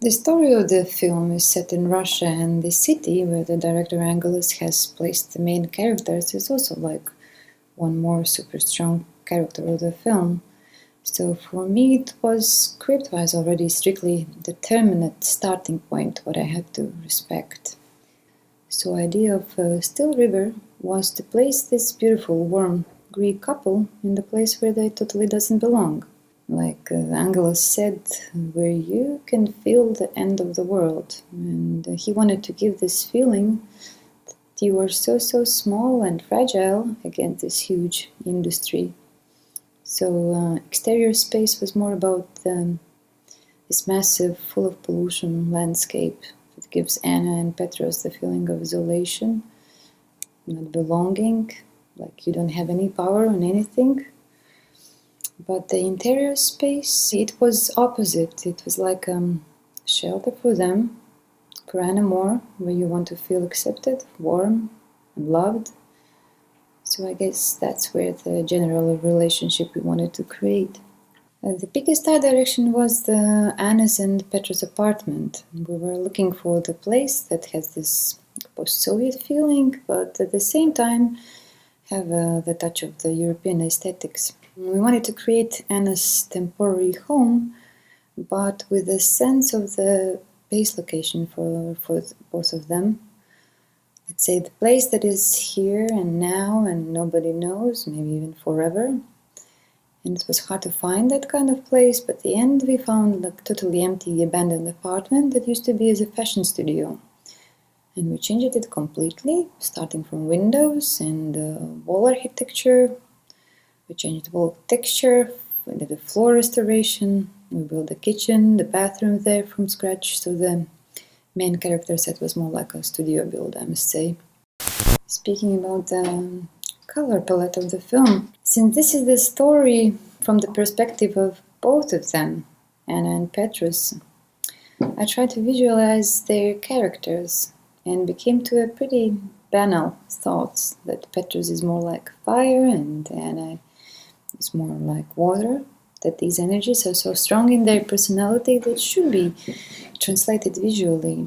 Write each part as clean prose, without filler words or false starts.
The story of the film is set in Russia, and the city where the director Angelus has placed the main characters is also like one more super strong character of the film. So for me it was script-wise already strictly determinate starting point what I had to respect. So idea of Still River was to place this beautiful warm Greek couple in the place where they totally doesn't belong. Like Angelus said, where you can feel the end of the world. And he wanted to give this feeling that you are so small and fragile against this huge industry. So exterior space was more about this massive, full of pollution landscape that gives Anna and Petros the feeling of isolation, not belonging, like you don't have any power on anything. But the interior space, it was opposite. It was like a shelter for them, for Anna more, where you want to feel accepted, warm and loved. So I guess that's where the general relationship we wanted to create. The biggest art direction was the Anna's and Petra's apartment. We were looking for the place that has this post-Soviet feeling, but at the same time have the touch of the European aesthetics. We wanted to create Anna's temporary home, but with a sense of the base location for both of them. Let's say the place that is here and now and nobody knows, maybe even forever. And it was hard to find that kind of place, but at the end we found like totally empty, abandoned apartment that used to be as a fashion studio. And we changed it completely, starting from windows and wall architecture. We changed the wall texture, we did a floor restoration, we built the kitchen, the bathroom there from scratch, so the main character set was more like a studio build, I must say. Speaking about the color palette of the film, since this is the story from the perspective of both of them, Anna and Petrus, I tried to visualize their characters and became to a pretty banal thoughts that Petrus is more like fire and Anna is more like water, that these energies are so strong in their personality that should be translated visually.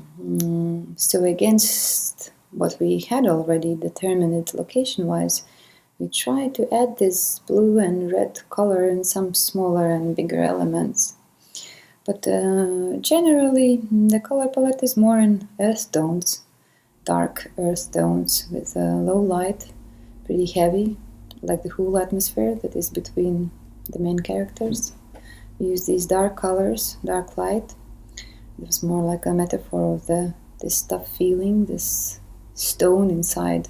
So against what we had already determined location-wise, we tried to add this blue and red color and some smaller and bigger elements. But generally, the color palette is more in earth tones, dark earth tones with low light, pretty heavy, like the whole atmosphere that is between the main characters. We use these dark colors, dark light. It was more like a metaphor of this tough feeling, this stone inside,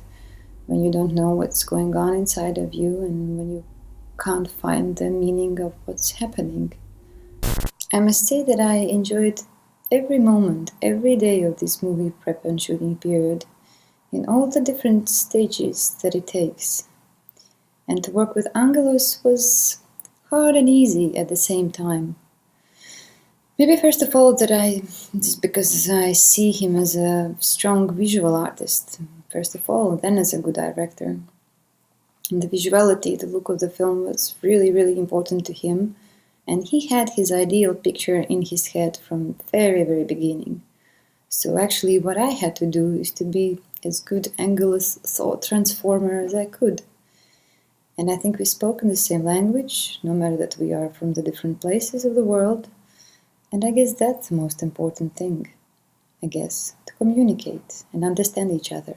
when you don't know what's going on inside of you and when you can't find the meaning of what's happening. I must say that I enjoyed every moment, every day of this movie prep and shooting period, in all the different stages that it takes. And to work with Angelus was hard and easy at the same time. Maybe first of all just because I see him as a strong visual artist, first of all, then as a good director. And the visuality, the look of the film was really, really important to him, and he had his ideal picture in his head from very, very beginning. So actually what I had to do is to be as good Angelus thought transformer as I could. And I think we spoke in the same language, no matter that we are from the different places of the world. And I guess that's the most important thing, to communicate and understand each other.